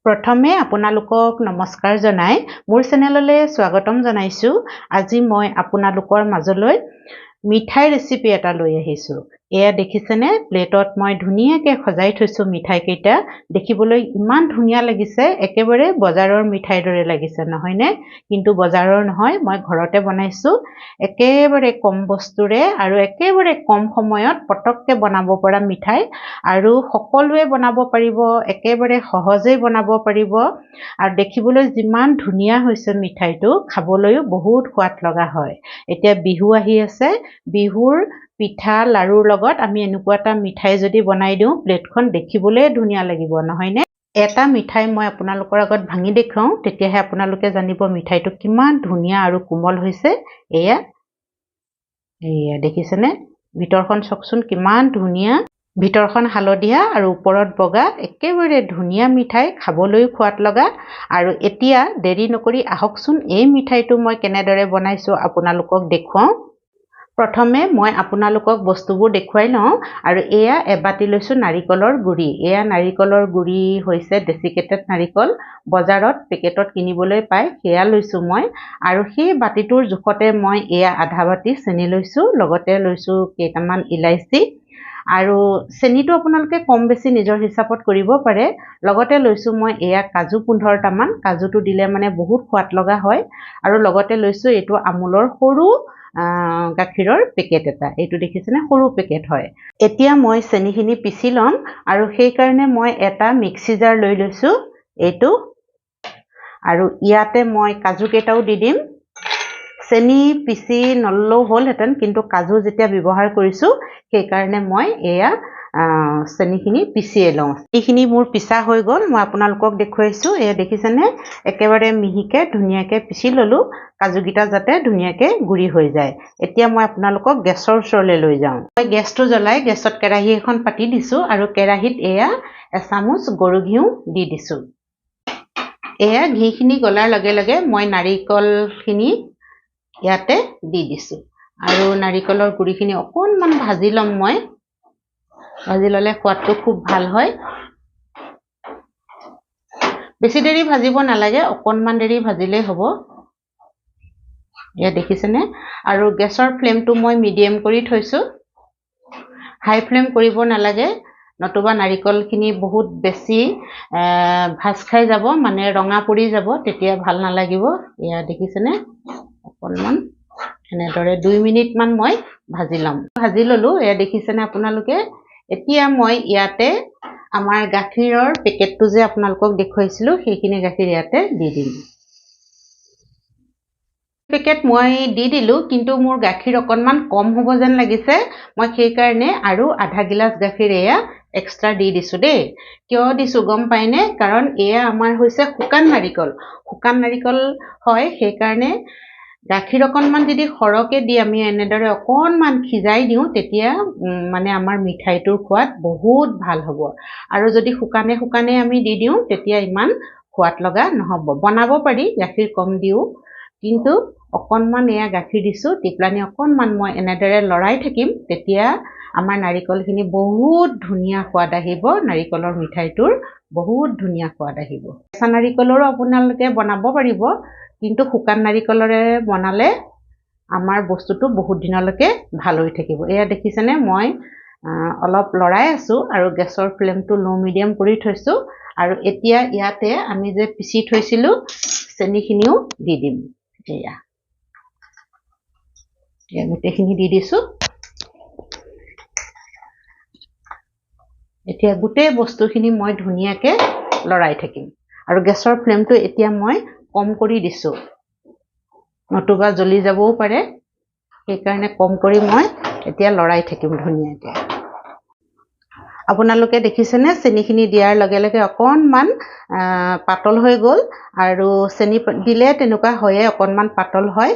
প্ৰথমে আপোনালোকক নমস্কাৰ জনাই মোৰ চেনেললৈ স্বাগতম জনাইছো। আজি মই আপোনালোকৰ মাজলৈ মিঠাই ৰেচিপি এটা লৈ আহিছো। এয়া দেখিছেনে, প্লেটত মই ধুনীয়াকৈ সজাই থৈছো মিঠাই কেইটা। দেখিবলৈ ইমান ধুনীয়া লাগিছে, একেবাৰে বজাৰৰ মিঠাইৰ দৰে লাগিছে নহয়নে? কিন্তু বজাৰৰ নহয়, মই ঘৰতে বনাইছো। একেবাৰে কম বস্তুৰে আৰু একেবাৰে কম সময়ত পটককৈ বনাব পৰা মিঠাই, আৰু সকলোৱে বনাব পাৰিব, একেবাৰে সহজেই বনাব পাৰিব। আৰু দেখিবলৈ যিমান ধুনীয়া হৈছে মিঠাইটো, খাবলৈও বহুত সোৱাদ লগা হয়। এতিয়া বিহু আহি আছে, বিহুৰ পিঠা লাৰুৰ লগত আমি এনেকুৱা এটা মিঠাই যদি বনাই দিওঁ, প্লেটখন দেখিবলৈ ধুনীয়া লাগিব নহয়নে? এটা মিঠাই মই আপোনালোকৰ আগত ভাঙি দেখুৱাওঁ, তেতিয়াহে আপোনালোকে জানিব মিঠাইটো কিমান ধুনীয়া আৰু কোমল হৈছে। এয়া দেখিছেনে, ভিতৰখন চাওকচোন কিমান ধুনীয়া। ভিতৰখন হালধীয়া আৰু ওপৰত বগা, একেবাৰে ধুনীয়া মিঠাই, খাবলৈও সোৱাদ লগা। আৰু এতিয়া দেৰি নকৰি আহকচোন, এই মিঠাইটো মই কেনেদৰে বনাইছো আপোনালোকক দেখুৱাওঁ। প্ৰথমে মই আপোনালোকক বস্তুবোৰ দেখুৱাই লওঁ। আৰু এয়া এবাটি লৈছো নাৰিকলৰ গুড়ি। এয়া নাৰিকলৰ গুড়ি হৈছে ডেচিকেটেড নাৰিকল, বজাৰত পেকেটত কিনিবলৈ পায়, সেয়া লৈছো মই। আৰু সেই বাটিটোৰ জোখতে মই এয়া আধা বাটি চেনি লৈছো, লগতে লৈছো কেইটামান ইলাইচি। আৰু চেনিটো আপোনালোকে কম বেছি নিজৰ হিচাপত কৰিব পাৰে। লগতে লৈছো মই এয়া কাজু 15টামান। কাজুটো দিলে মানে বহুত সোৱাদ লগা হয়। আৰু লগতে লৈছো এইটো আমুলৰ সৰু গাখীৰৰ পেকেট এটা। এইটো দেখিছেনে, সৰু পেকেট হয়। এতিয়া মই চেনিখিনি পিচি ল'ম, আৰু সেইকাৰণে মই এটা মিক্সি জাৰ লৈ লৈছো এইটো। আৰু ইয়াতে মই কাজু কেইটাও দি দিম। চেনি পিচি নললেও হ'লহেঁতেন, কিন্তু কাজু যেতিয়া ব্যৱহাৰ কৰিছো সেইকাৰণে মই এয়া চেনিখিনি পিচিয়ে লওঁ। এইখিনি মোৰ পিছা হৈ গ'ল, মই আপোনালোকক দেখুৱাইছো। এয়া দেখিছেনে, একেবাৰে মিহিকে ধুনীয়াকে পিচি ললো, কাজুকেইটা যাতে ধুনীয়াকে গুড়ি হৈ যায়। এতিয়া মই আপোনালোকক গেছৰ ওচৰলৈ লৈ যাওঁ। মই গেছটো জ্বলাই গেছত কেৰাহী এখন পাতি দিছো, আৰু কেৰাহীত এয়া এচামুচ গৰু ঘিউ দি দিছো। এয়া ঘিখিনি গলাৰ লগে লগে মই নাৰিকলখিনি ইয়াতে দি দিছো। আৰু নাৰিকলৰ গুড়িখিনি অকণমান ভাজি ল'ম মই। ভাজি ল'লে সোৱাদটো খুব ভাল হয়। বেছি দেৰি ভাজিব নালাগে, অকণমান দেৰি ভাজিলেই হ'ব। এয়া দেখিছেনে। আৰু গেছৰ ফ্লেমটো মই মিডিয়াম কৰি থৈছো, হাই ফ্লেম কৰিব নালাগে, নতুবা নাৰিকলখিনি বহুত বেছি ভাজ খাই যাব, মানে ৰঙা পৰি যাব, তেতিয়া ভাল নালাগিব। এয়া দেখিছেনে, অকণমান এনেদৰে 2 মিনিটমান মই ভাজি ল'ম। ভাজি ল'লো, এয়া দেখিছেনে আপোনালোকে। এতিয়া মই ইয়াতে আমাৰ গাখীৰৰ পেকেটটো যে আপোনালোকক দেখুৱাইছিলো, সেইখিনি গাখীৰ ইয়াতে দি দিম। পেকেট মই দি দিলো, কিন্তু মোৰ গাখীৰ অকণমান কম হ'ব যেন লাগিছে। মই সেইকাৰণে আৰু আধা গিলাচ গাখীৰ এয়া এক্সট্ৰা দি দিছো দেই। কিয় দিছো গম পাইনে? কাৰণ এয়া আমাৰ হৈছে শুকান নাৰিকল। শুকান নাৰিকল হয়, সেইকাৰণে গাখীৰ অকণমান যদি সৰহকৈ দি আমি এনেদৰে অকণমান সিজাই দিওঁ, তেতিয়া মানে আমাৰ মিঠাইটোৰ সোৱাদ বহুত ভাল হ'ব। আৰু যদি শুকানে শুকানে আমি দি দিওঁ, তেতিয়া ইমান সোৱাদ লগা নহ'ব। বনাব পাৰি গাখীৰ কম দিও, কিন্তু অকণমান এয়া গাখীৰ দিছো, টিপলানি অকণমান মই এনেদৰে লৰাই থাকিম, তেতিয়া আমাৰ নাৰিকলখিনি বহুত ধুনীয়া সোৱাদ আহিব। নাৰিকলৰ মিঠাইটোৰ বহুত ধুনীয়া সোৱাদ আহিব। কেঁচা নাৰিকলৰো আপোনালোকে বনাব পাৰিব, কিন্তু শুকান নাৰিকলৰে বনালে আমাৰ বস্তুটো বহুত দিনলৈকে ভাল হৈ থাকিব। এয়া দেখিছেনে, মই অলপ লৰাই আছো, আৰু গেছৰ ফ্লেমটো লো মিডিয়াম কৰি থৈছো। আৰু এতিয়া ইয়াতে আমি যে পিচি থৈছিলো চেনিখিনিও দি দিম। এয়া গোটেইখিনি দি দিছো। এতিয়া গোটেই বস্তুখিনি মই ধুনীয়াকে লৰাই থাকিম। আৰু গেছৰ ফ্লেমটো এতিয়া মই কম কৰি দিছো, নতুবা জ্বলি যাবও পাৰে, সেইকাৰণে কম কৰি মই এতিয়া লৰাই থাকিম ধুনীয়াকে। আপোনালোকে দেখিছেনে, চেনিখিনি দিয়াৰ লগে লগে অকণমান পাতল হৈ গ'ল। আৰু চেনি দিলে তেনেকুৱা হয়ে, অকণমান পাতল হয়।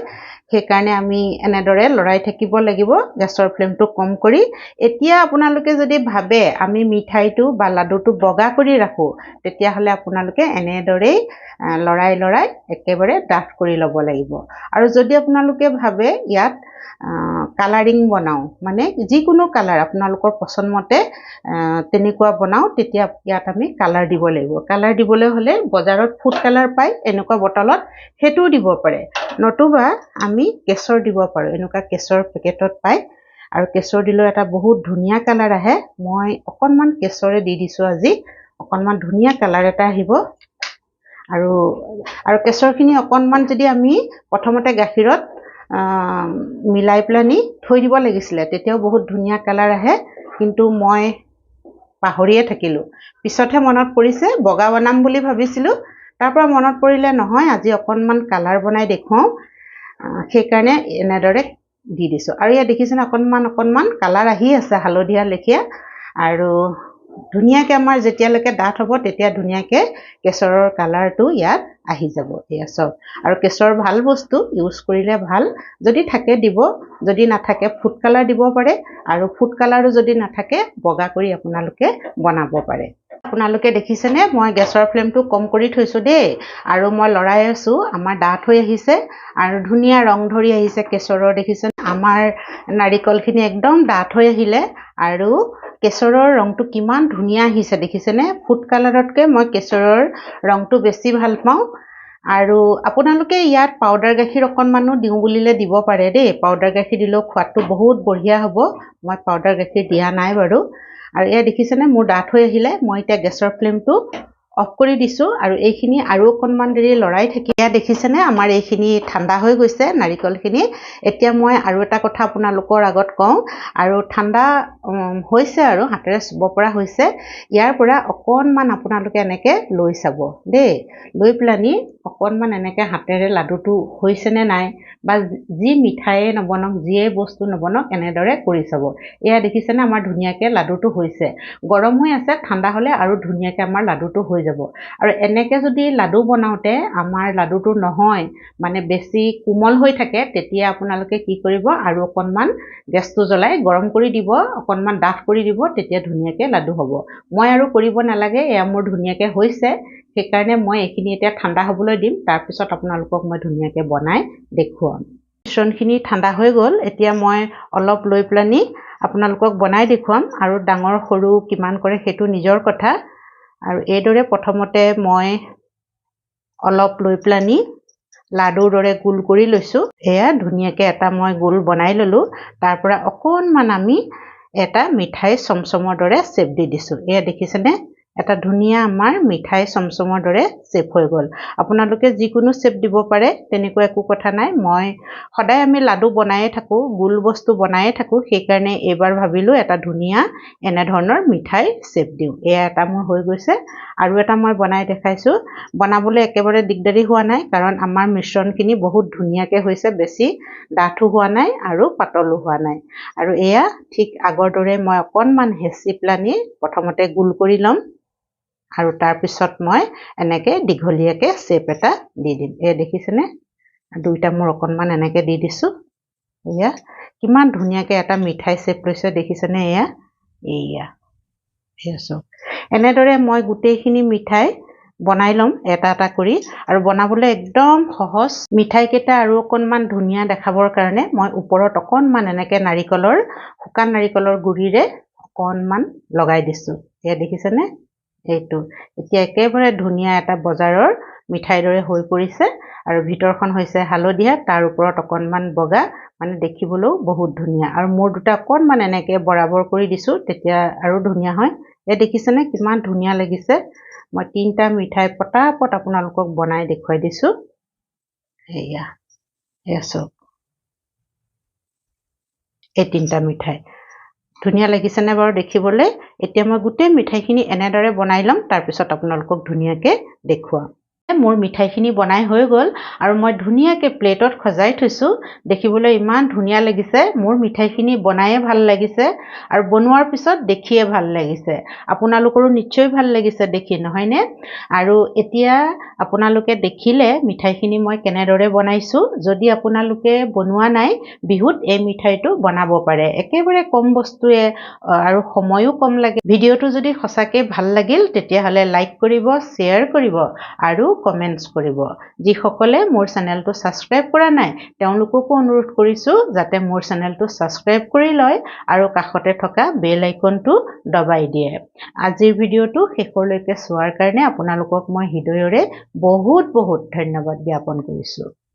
সেইকাৰণে আমি এনেদৰে লৰাই থাকিব লাগিব, গেছৰ ফ্লেমটো কম কৰি। এতিয়া আপোনালোকে যদি ভাবে আমি মিঠাইটো বা লাডুটো বগা কৰি ৰাখো, তেতিয়াহ'লে আপোনালোকে এনেদৰেই লৰাই লৰাই একেবাৰে ডাঠ কৰি ল'ব লাগিব। আৰু যদি আপোনালোকে ভাবে ইয়াত কালাৰিং বনাওঁ, মানে যিকোনো কালাৰ আপোনালোকৰ পচন্দ মতে তেনেকুৱা বনাওঁ তেতিয়া ইয়াত আমি কালাৰ দিব লাগিব। কালাৰ দিবলৈ হ'লে বজাৰত ফুড কালাৰ পায় এনেকুৱা বটলত, সেইটোও দিব পাৰে, নতুবা আমি কেশৰ দিব পাৰোঁ। এনেকুৱা কেশৰ পেকেটত পায় আৰু কেশৰ দিলেও এটা বহুত ধুনীয়া কালাৰ আহে। মই অকণমান কেশৰে দি দিছোঁ আজি, অকণমান ধুনীয়া কালাৰ এটা আহিব। আৰু কেশৰখিনি অকণমান যদি আমি প্ৰথমতে গাখীৰত মিলাই পেলানি থৈ দিব লাগিছিলে, তেতিয়াও বহুত ধুনীয়া কালাৰ আহে, কিন্তু মই পাহৰিয়ে থাকিলোঁ। পিছতহে মনত পৰিছে, বগা বনাম বুলি ভাবিছিলোঁ, তাৰ পৰা মনত পৰিলে নহয় আজি অকণমান কালাৰ বনাই দেখুৱাওঁ, সেইকাৰণে এনেদৰে দি দিছোঁ। আৰু ইয়াত দেখিছেনে অকণমান কালাৰ আহি আছে হালধীয়া লেখীয়া। আৰু ধুনীয়াকৈ আমাৰ যেতিয়ালৈকে ডাঠ হ'ব তেতিয়া ধুনীয়াকৈ কেশৰৰ কালাৰটো ইয়াত আহি যাব। এয়া চাওক, আৰু কেশৰ ভাল বস্তু, ইউজ কৰিলে ভাল। যদি থাকে দিব, যদি নাথাকে ফুড কালাৰ দিব পাৰে, আৰু ফুড কালাৰো যদি নাথাকে বগা কৰি আপোনালোকে বনাব পাৰে। আপোনালোকে দেখিছেনে মই গেছৰ ফ্লেমটো কম কৰি থৈছোঁ দেই, আৰু মই লৰাই আছোঁ। আমাৰ ডাঠ হৈ আহিছে আৰু ধুনীয়া ৰং ধৰি আহিছে কেশৰৰ। দেখিছেনে আমাৰ নাৰিকলখিনি একদম ডাঠ হৈ আহিলে, আৰু কেশৰৰ ৰংটো কিমান ধুনীয়া আহিছে দেখিছেনে। ফুড কালাৰতকৈ মই কেশৰৰ ৰংটো বেছি ভাল পাওঁ। আৰু আপোনালোকে ইয়াত পাউডাৰ গাখীৰ অকণমানো দিওঁ বুলিলে দিব পাৰে দেই। পাউডাৰ গাখীৰ দিলেও সোৱাদটো বহুত বঢ়িয়া হ'ব। মই পাউডাৰ গাখীৰ দিয়া নাই বাৰু। আৰু এয়া দেখিছেনে মোৰ ডাঠ হৈ আহিলে। মই এতিয়া গেছৰ ফ্লেমটো অফ কৰি দিছোঁ, আৰু এইখিনি আৰু অকণমান দেৰি লৰাই থাকি। এয়া দেখিছেনে আমাৰ এইখিনি ঠাণ্ডা হৈ গৈছে নাৰিকলখিনি। এতিয়া মই আৰু এটা কথা আপোনালোকৰ আগত কওঁ, আৰু ঠাণ্ডা হৈছে আৰু হাতেৰে চুব পৰা হৈছে। ইয়াৰ পৰা অকণমান আপোনালোকে এনেকৈ লৈ চাব দেই, লৈ পেলানি অকণমান এনেকৈ হাতেৰে লাডুটো হৈছেনে নাই, বা যি মিঠায়ে নবনাওক, যিয়ে বস্তু নবনাওক এনেদৰে কৰি চাব। এয়া দেখিছেনে আমাৰ ধুনীয়াকৈ লাডুটো হৈছে। গৰম হৈ আছে, ঠাণ্ডা হ'লে আৰু ধুনীয়াকৈ আমাৰ লাডুটো হৈ যাব। আৰু এনেকৈ যদি লাডু বনাওঁতে আমাৰ লাডুটো নহয়, মানে বেছি কোমল হৈ থাকে, তেতিয়া আপোনালোকে কি কৰিব, আৰু অকণমান গেছটো জ্বলাই গৰম কৰি দিব, অকণমান ডাঠ কৰি দিব, তেতিয়া ধুনীয়াকৈ লাডু হ'ব। মই আৰু কৰিব নালাগে, এয়া মোৰ ধুনীয়াকৈ হৈছে। সেইকাৰণে মই এইখিনি এতিয়া ঠাণ্ডা হ'বলৈ দিম, তাৰপিছত আপোনালোকক মই ধুনীয়াকৈ বনাই দেখুৱাম। মিশ্ৰণখিনি ঠাণ্ডা হৈ গ'ল, এতিয়া মই অলপ লৈ পেলানি আপোনালোকক বনাই দেখুৱাম। আৰু ডাঙৰ সৰু কিমান কৰে সেইটো নিজৰ কথা। আৰু এইদৰে প্ৰথমতে মই অলপ লৈ পেলানি লাডুৰ দৰে গোল কৰি লৈছোঁ। এয়া ধুনীয়াকৈ এটা মই গোল বনাই ল'লোঁ। তাৰ পৰা অকণমান আমি এটা মিঠাই চমচমৰ দৰে শ্বেপ দি দিছোঁ। এয়া দেখিছেনে এটা ধুনীয়া আমাৰ মিঠাই চমচমৰ দৰে শ্বেপ হৈ গ'ল। আপোনালোকে যিকোনো শ্বেপ দিব পাৰে, তেনেকুৱা একো কথা নাই। মই সদায় আমি লাডু বনায়ে থাকোঁ, গোল বস্তু বনায়ে থাকোঁ, সেইকাৰণে এইবাৰ ভাবিলোঁ এটা ধুনীয়া এনেধৰণৰ মিঠাই শ্বেপ দিওঁ। এয়া এটা মোৰ হৈ গৈছে, আৰু এটা মই বনাই দেখাইছোঁ। বনাবলৈ একেবাৰে দিগদাৰী হোৱা নাই, কাৰণ আমাৰ মিশ্ৰণখিনি বহুত ধুনীয়াকৈ হৈছে, বেছি ডাঠো হোৱা নাই আৰু পাতলো হোৱা নাই। আৰু এয়া ঠিক আগৰ দৰে মই অকণমান হেঁচি পেলানি প্ৰথমতে গোল কৰি ল'ম, আৰু তাৰপিছত মই এনেকৈ দীঘলীয়াকৈ শ্বেপ এটা দি দিম। এয়া দেখিছেনে দুইটা মোৰ অকণমান এনেকৈ দি দিছোঁ। এয়া কিমান ধুনীয়াকৈ এটা মিঠাই শ্বেপ লৈছে দেখিছেনে। এয়া চাওক, এনেদৰে মই গোটেইখিনি মিঠাই বনাই ল'ম এটা এটা কৰি। আৰু বনাবলৈ একদম সহজ। মিঠাইকেইটা আৰু অকণমান ধুনীয়া দেখাবৰ কাৰণে মই ওপৰত অকণমান এনেকৈ শুকান নাৰিকলৰ গুড়িৰে অকণমান লগাই দিছোঁ। এয়া দেখিছেনে এইটো এতিয়া একেবাৰে ধুনীয়া এটা বজাৰৰ মিঠাইৰ দৰে হৈ পৰিছে। আৰু ভিতৰখন হৈছে হালধীয়া, তাৰ ওপৰত অকণমান বগা, মানে দেখিবলৈও বহুত ধুনীয়া। আৰু মোৰ দুটা অকণমান এনেকৈ বৰাবৰ কৰি দিছোঁ, তেতিয়া আৰু ধুনীয়া হয়। এয়া দেখিছেনে কিমান ধুনীয়া লাগিছে। মই 3টা মিঠাই পটাপট আপোনালোকক বনাই দেখুৱাই দিছোঁ। এয়া চাওক, এই 3টা মিঠাই ধুনীয়া লাগিছেনে বাৰু দেখিবলৈ। এতিয়া মই গোটেই মিঠাইখিনি এনেদৰে বনাই ল'ম, তাৰপিছত আপোনালোকক ধুনীয়াকৈ দেখুৱাম। মোৰ মিঠাইখিনি বনাই হৈ গ'ল, আৰু মই ধুনীয়াকৈ প্লেটত সজাই থৈছোঁ। দেখিবলৈ ইমান ধুনীয়া লাগিছে। মোৰ মিঠাইখিনি বনায়ে ভাল লাগিছে, আৰু বনোৱাৰ পিছত দেখিয়ে ভাল লাগিছে। আপোনালোকৰো নিশ্চয় ভাল লাগিছে দেখি, নহয়নে? আৰু এতিয়া আপোনালোকে দেখিলে মিঠাইখিনি মই কেনেদৰে বনাইছোঁ। যদি আপোনালোকে বনোৱা নাই, বিহুত এই মিঠাইটো বনাব পাৰে। একেবাৰে কম বস্তুৱে আৰু সময়ো কম লাগে। ভিডিঅ'টো যদি সঁচাকৈ ভাল লাগিল তেতিয়াহ'লে লাইক কৰিব, শ্বেয়াৰ কৰিব, আৰু কমেণ্টছ কৰিব। যিসকলে মোৰ চেনেলটো ছাবস্ক্ৰাইব কৰা নাই তেওঁলোককো অনুৰোধ কৰিছোঁ যাতে মোৰ চেনেলটো ছাবস্ক্ৰাইব কৰি লয় আৰু কাষতে থকা বেল আইকনটো দবাই দিয়ে। আজিৰ ভিডিঅ'টো শেষলৈকে চোৱাৰ কাৰণে আপোনালোকক মই হৃদয়ৰে বহুত ধন্যবাদ জ্ঞাপন কৰিছোঁ।